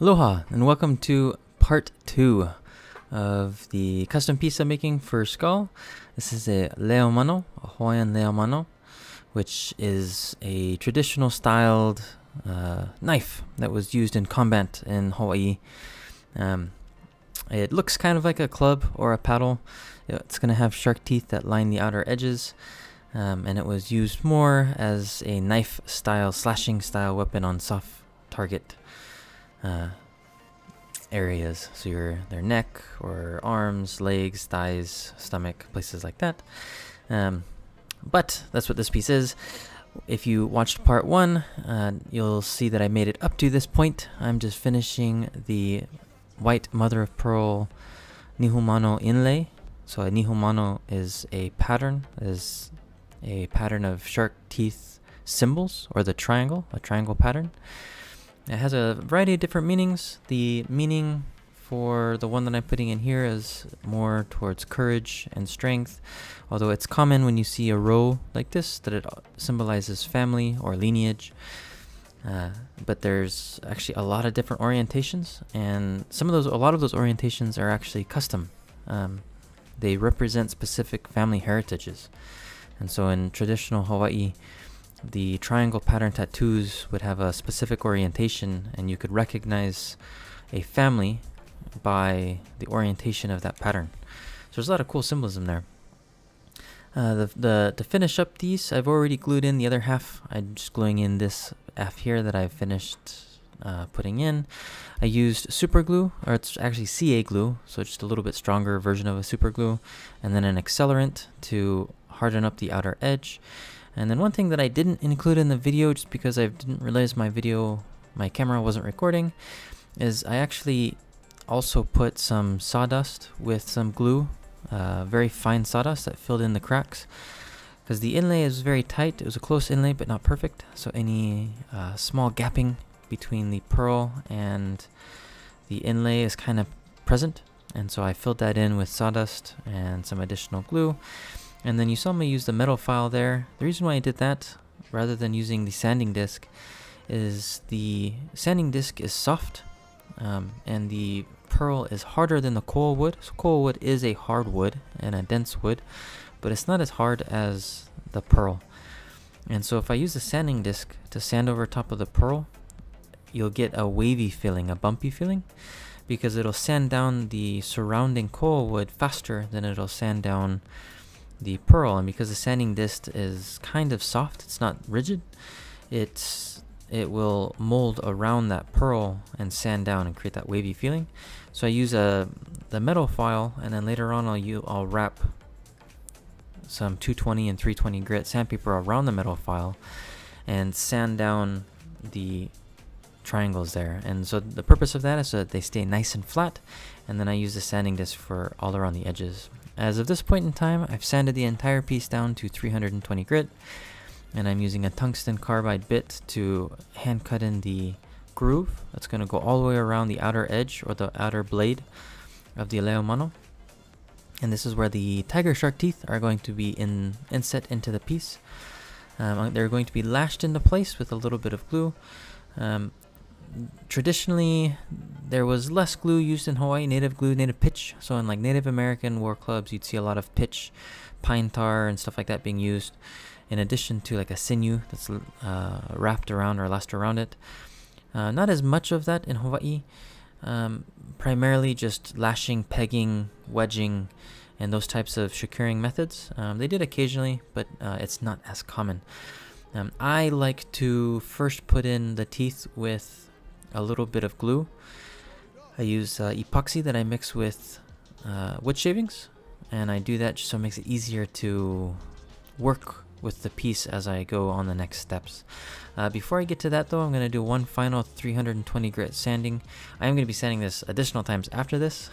Aloha and welcome to part 2 of the custom piece I'm making for Skull. This is a leomano, a Hawaiian leomano, which is a traditional styled knife that was used in combat in Hawaii. It looks kind of like a club or a paddle. It's going to have shark teeth that line the outer edges, and it was used more as a knife style, slashing style weapon on soft target areas, so their neck or arms, legs, thighs, stomach, places like that. But that's what this piece is. If you watched part 1, you'll see that I made it up to this point. I'm just finishing the white mother of pearl nihumano inlay. So a nihumano is a pattern, of shark teeth symbols, or the triangle, a triangle pattern. It has a variety of different meanings. The meaning for the one that I'm putting in here is more towards courage and strength, although it's common when you see a row like this that it symbolizes family or lineage. But there's actually a lot of different orientations, and a lot of those orientations are actually custom. They represent specific family heritages. And so in traditional Hawaii, the triangle pattern tattoos would have a specific orientation, and you could recognize a family by the orientation of that pattern. So there's a lot of cool symbolism there. To finish up these, I've already glued in the other half. I'm just gluing in this half here that I've finished putting in. I used super glue, or it's actually CA glue, so just a little bit stronger version of a super glue, and then an accelerant to harden up the outer edge. And then one thing that I didn't include in the video, just because I didn't realize my camera wasn't recording, is I actually also put some sawdust with some glue, very fine sawdust that filled in the cracks. Because the inlay is very tight. It was a close inlay, but not perfect. So any small gapping between the pearl and the inlay is kind of present. And so I filled that in with sawdust and some additional glue. And then you saw me use the metal file there. The reason why I did that, rather than using the sanding disc, is the sanding disc is soft, and the pearl is harder than the coral wood. So coral wood is a hard wood and a dense wood, but it's not as hard as the pearl. And so if I use the sanding disc to sand over top of the pearl, you'll get a wavy feeling, a bumpy feeling, because it'll sand down the surrounding coral wood faster than it'll sand down the pearl. And because the sanding disc is kind of soft, it's not rigid, it will mold around that pearl and sand down and create that wavy feeling. So I use the metal file, and then later on I'll wrap some 220 and 320 grit sandpaper around the metal file and sand down the triangles there. And so the purpose of that is so that they stay nice and flat, and then I use the sanding disc for all around the edges. As of this point in time, I've sanded the entire piece down to 320 grit, and I'm using a tungsten carbide bit to hand cut in the groove that's going to go all the way around the outer edge, or the outer blade of the leomano. And this is where the tiger shark teeth are going to be inset into the piece. They're going to be lashed into place with a little bit of glue. Traditionally, there was less glue used in Hawaii, native glue, native pitch. So in like Native American war clubs, you'd see a lot of pitch, pine tar, and stuff like that being used, in addition to like a sinew that's wrapped around or lashed around it. Not as much of that in Hawaii, primarily just lashing, pegging, wedging, and those types of securing methods. They did occasionally, but it's not as common. I like to first put in the teeth with a little bit of glue. I use epoxy that I mix with wood shavings, and I do that just so it makes it easier to work with the piece as I go on the next steps. Before I get to that though, I'm going to do one final 320 grit sanding. I am going to be sanding this additional times after this.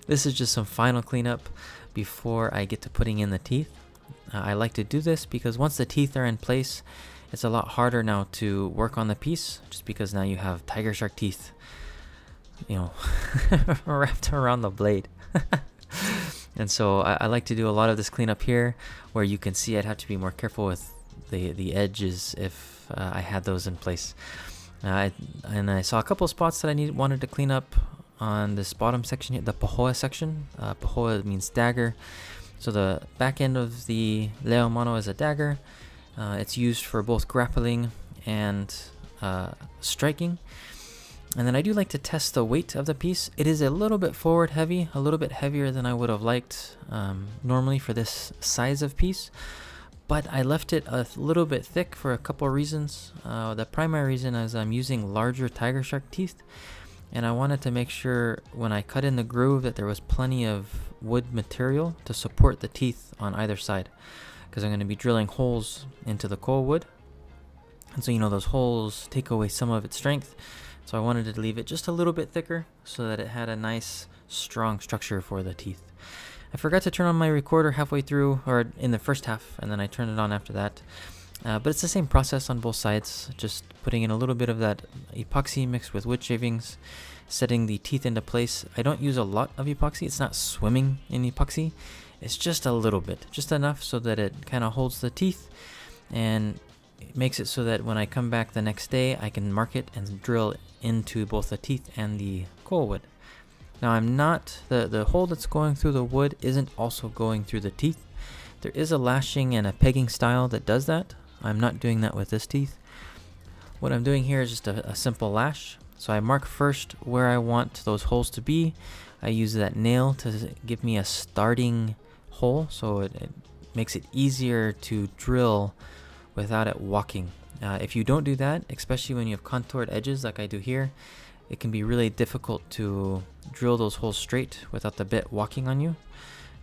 This is just some final cleanup before I get to putting in the teeth. I like to do this because once the teeth are in place, it's a lot harder now to work on the piece, just because now you have tiger shark teeth, wrapped around the blade. And so I like to do a lot of this cleanup here, where you can see I'd have to be more careful with the edges if I had those in place. And I saw a couple spots that I wanted to clean up on this bottom section here, the pahoa section. Pahoa means dagger. So the back end of the leo mano is a dagger. It's used for both grappling and striking. And then I do like to test the weight of the piece. It is a little bit forward heavy, a little bit heavier than I would have liked normally for this size of piece. But I left it a little bit thick for a couple reasons. The primary reason is I'm using larger tiger shark teeth, and I wanted to make sure when I cut in the groove that there was plenty of wood material to support the teeth on either side, because I'm going to be drilling holes into the koa wood, and so those holes take away some of its strength. So I wanted to leave it just a little bit thicker so that it had a nice strong structure for the teeth. I forgot to turn on my recorder halfway through, or in the first half, and then I turned it on after that. But it's the same process on both sides, just putting in a little bit of that epoxy mixed with wood shavings, setting the teeth into place. I don't use a lot of epoxy. It's not swimming in epoxy. It's just a little bit, just enough so that it kind of holds the teeth, and it makes it so that when I come back the next day, I can mark it and drill into both the teeth and the koa wood. Now I'm not, the hole that's going through the wood isn't also going through the teeth. There is a lashing and a pegging style that does that. I'm not doing that with this teeth. What I'm doing here is just a simple lash. So I mark first where I want those holes to be. I use that nail to give me a starting hole, so it makes it easier to drill without it walking. If you don't do that, especially when you have contoured edges like I do here, it can be really difficult to drill those holes straight without the bit walking on you.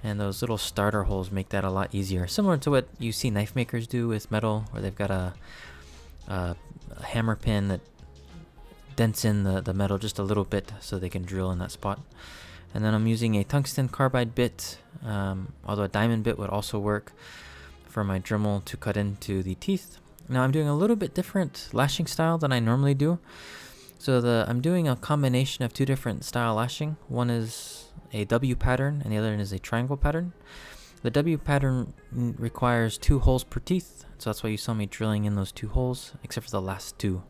And those little starter holes make that a lot easier. Similar to what you see knife makers do with metal, where they've got a hammer pin that dents in the metal just a little bit so they can drill in that spot. And then I'm using a tungsten carbide bit, although a diamond bit would also work for my Dremel to cut into the teeth. Now I'm doing a little bit different lashing style than I normally do. So I'm doing a combination of two different style lashing. One is a W pattern and the other one is a triangle pattern. The W pattern requires 2 holes per teeth, so that's why you saw me drilling in those 2 holes, except for the last 2. And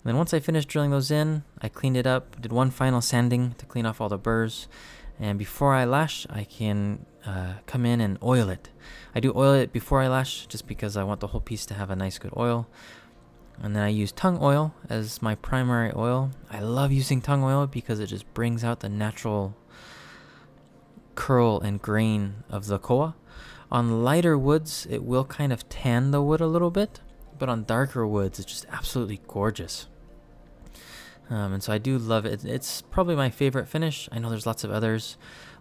then once I finished drilling those in, I cleaned it up, did one final sanding to clean off all the burrs, and before I lash, I can come in and oil it. I do oil it before I lash just because I want the whole piece to have a nice good oil. And then I use tongue oil as my primary oil. I love using tongue oil because it just brings out the natural curl and grain of the koa. On lighter woods, it will kind of tan the wood a little bit, but on darker woods, it's just absolutely gorgeous. And so I do love it. It's probably my favorite finish. I know there's lots of others.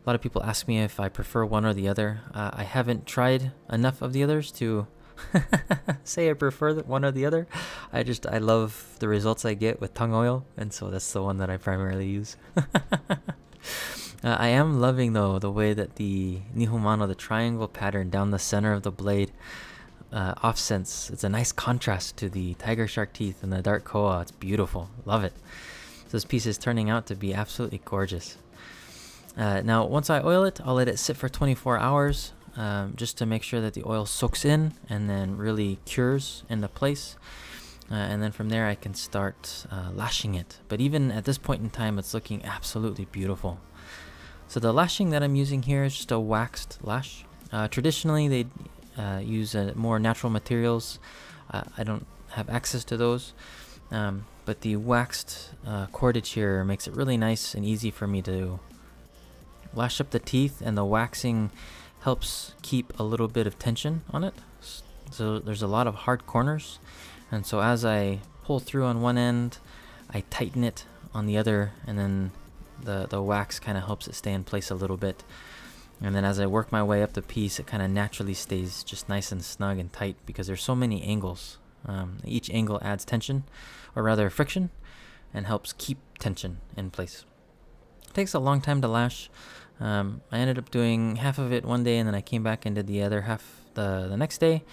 A lot of people ask me if I prefer one or the other. I haven't tried enough of the others to say I prefer one or the other. I love the results I get with tongue oil, and so that's the one that I primarily use. I am loving though the way that the nihumano, the triangle pattern down the center of the blade, offsets. It's a nice contrast to the tiger shark teeth and the dark koa. It's beautiful. Love it. So this piece is turning out to be absolutely gorgeous. Now once I oil it, I'll let it sit for 24 hours. Just to make sure that the oil soaks in and then really cures into place. And then from there I can start lashing it. But even at this point in time, it's looking absolutely beautiful. So the lashing that I'm using here is just a waxed lash. Traditionally they use more natural materials. I don't have access to those. But the waxed cordage here makes it really nice and easy for me to lash up the teeth, and the waxing helps keep a little bit of tension on it. So there's a lot of hard corners, and so as I pull through on one end, I tighten it on the other, and then the wax kind of helps it stay in place a little bit. And then as I work my way up the piece, it kind of naturally stays just nice and snug and tight because there's so many angles. Each angle adds tension, or rather friction, and helps keep tension in place. It takes a long time to lash. I ended up doing half of it one day, and then I came back and did the other half the next day.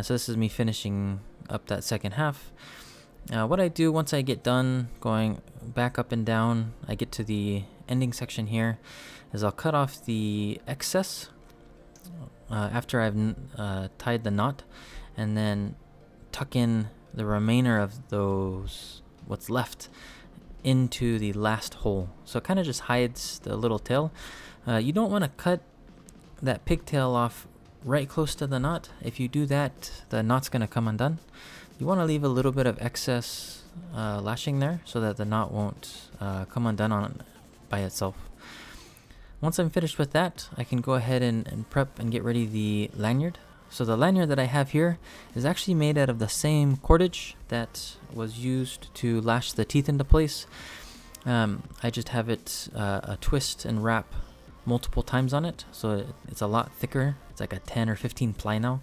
So this is me finishing up that second half. What I do once I get done going back up and down, I get to the ending section here, is I'll cut off the excess after I've tied the knot, and then tuck in the remainder of those what's left into the last hole. So it kind of just hides the little tail. You don't want to cut that pigtail off right close to the knot. If you do that, the knot's going to come undone. You want to leave a little bit of excess lashing there so that the knot won't come undone by itself. Once I'm finished with that, I can go ahead and prep and get ready the lanyard. So the lanyard that I have here is actually made out of the same cordage that was used to lash the teeth into place. I just have it a twist and wrap multiple times on it, so it's a lot thicker. It's like a 10 or 15 ply now,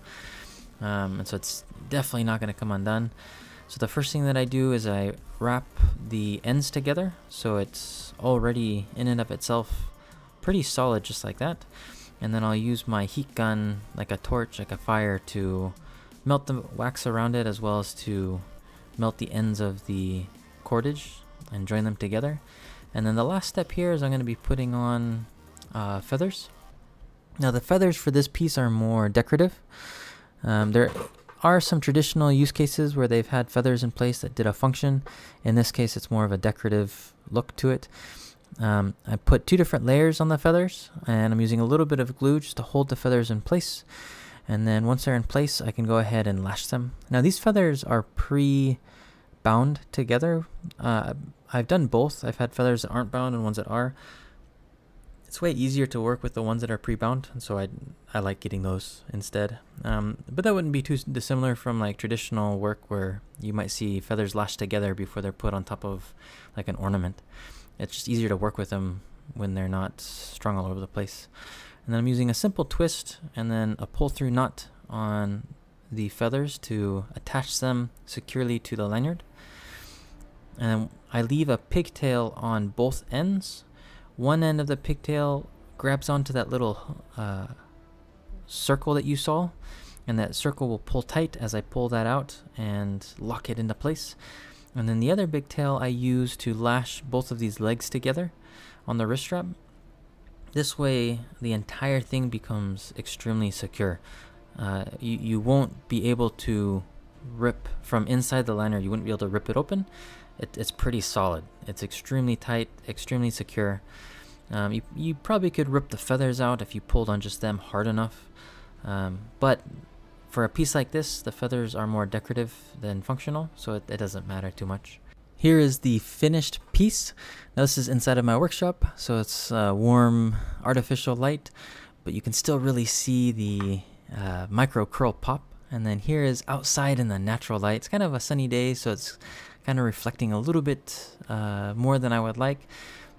and so it's definitely not going to come undone. So the first thing that I do is I wrap the ends together so it's already in and of itself pretty solid, just like that. And then I'll use my heat gun, like a torch, like a fire, to melt the wax around it, as well as to melt the ends of the cordage and join them together. And then the last step here is I'm going to be putting on feathers. Now the feathers for this piece are more decorative. There are some traditional use cases where they've had feathers in place that did a function. In this case, it's more of a decorative look to it. I put 2 different layers on the feathers, and I'm using a little bit of glue just to hold the feathers in place. And then once they're in place, I can go ahead and lash them. Now these feathers are pre-bound together. I've done both. I've had feathers that aren't bound and ones that are. It's way easier to work with the ones that are pre-bound, and so I like getting those instead. But that wouldn't be too dissimilar from like traditional work where you might see feathers lashed together before they're put on top of like an ornament. It's just easier to work with them when they're not strung all over the place. And then I'm using a simple twist and then a pull-through knot on the feathers to attach them securely to the lanyard. And I leave a pigtail on both ends. One end of the pigtail grabs onto that little circle that you saw, and that circle will pull tight as I pull that out and lock it into place. And then the other big tail I use to lash both of these legs together on the wrist strap. This way the entire thing becomes extremely secure. You won't be able to rip from inside the lanyard. You wouldn't be able to rip it open. It's pretty solid. It's extremely tight, extremely secure. You probably could rip the feathers out if you pulled on just them hard enough. But for a piece like this, the feathers are more decorative than functional, so it doesn't matter too much. Here is the finished piece. Now this is inside of my workshop, so it's warm artificial light, but you can still really see the micro curl pop. And then here is outside in the natural light. It's kind of a sunny day, so it's kind of reflecting a little bit more than I would like.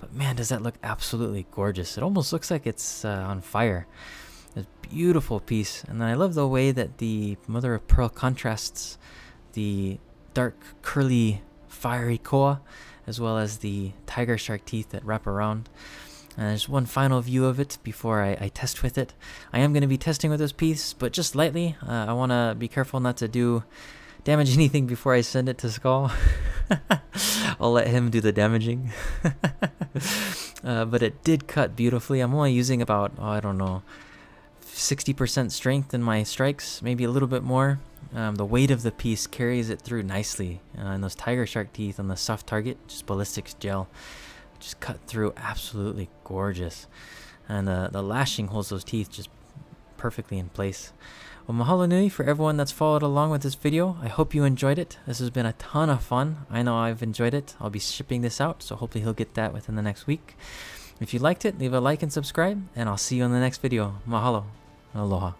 But man, does that look absolutely gorgeous. It almost looks like it's on fire. It's a beautiful piece. And then I love the way that the mother of pearl contrasts the dark, curly, fiery koa, as well as the tiger shark teeth that wrap around. And there's one final view of it before I test with it. I am going to be testing with this piece, but just lightly. I want to be careful not to damage anything before I send it to Skall. I'll let him do the damaging. But it did cut beautifully. I'm only using about, I don't know, 60% strength in my strikes, maybe a little bit more. The weight of the piece carries it through nicely. And those tiger shark teeth on the soft target, just ballistics gel, just cut through absolutely gorgeous. And the lashing holds those teeth just perfectly in place. Well, mahalo nui for everyone that's followed along with this video. I hope you enjoyed it. This has been a ton of fun. I know I've enjoyed it. I'll be shipping this out, so hopefully he'll get that within the next week. If you liked it, leave a like and subscribe, and I'll see you in the next video. Mahalo. Aloha.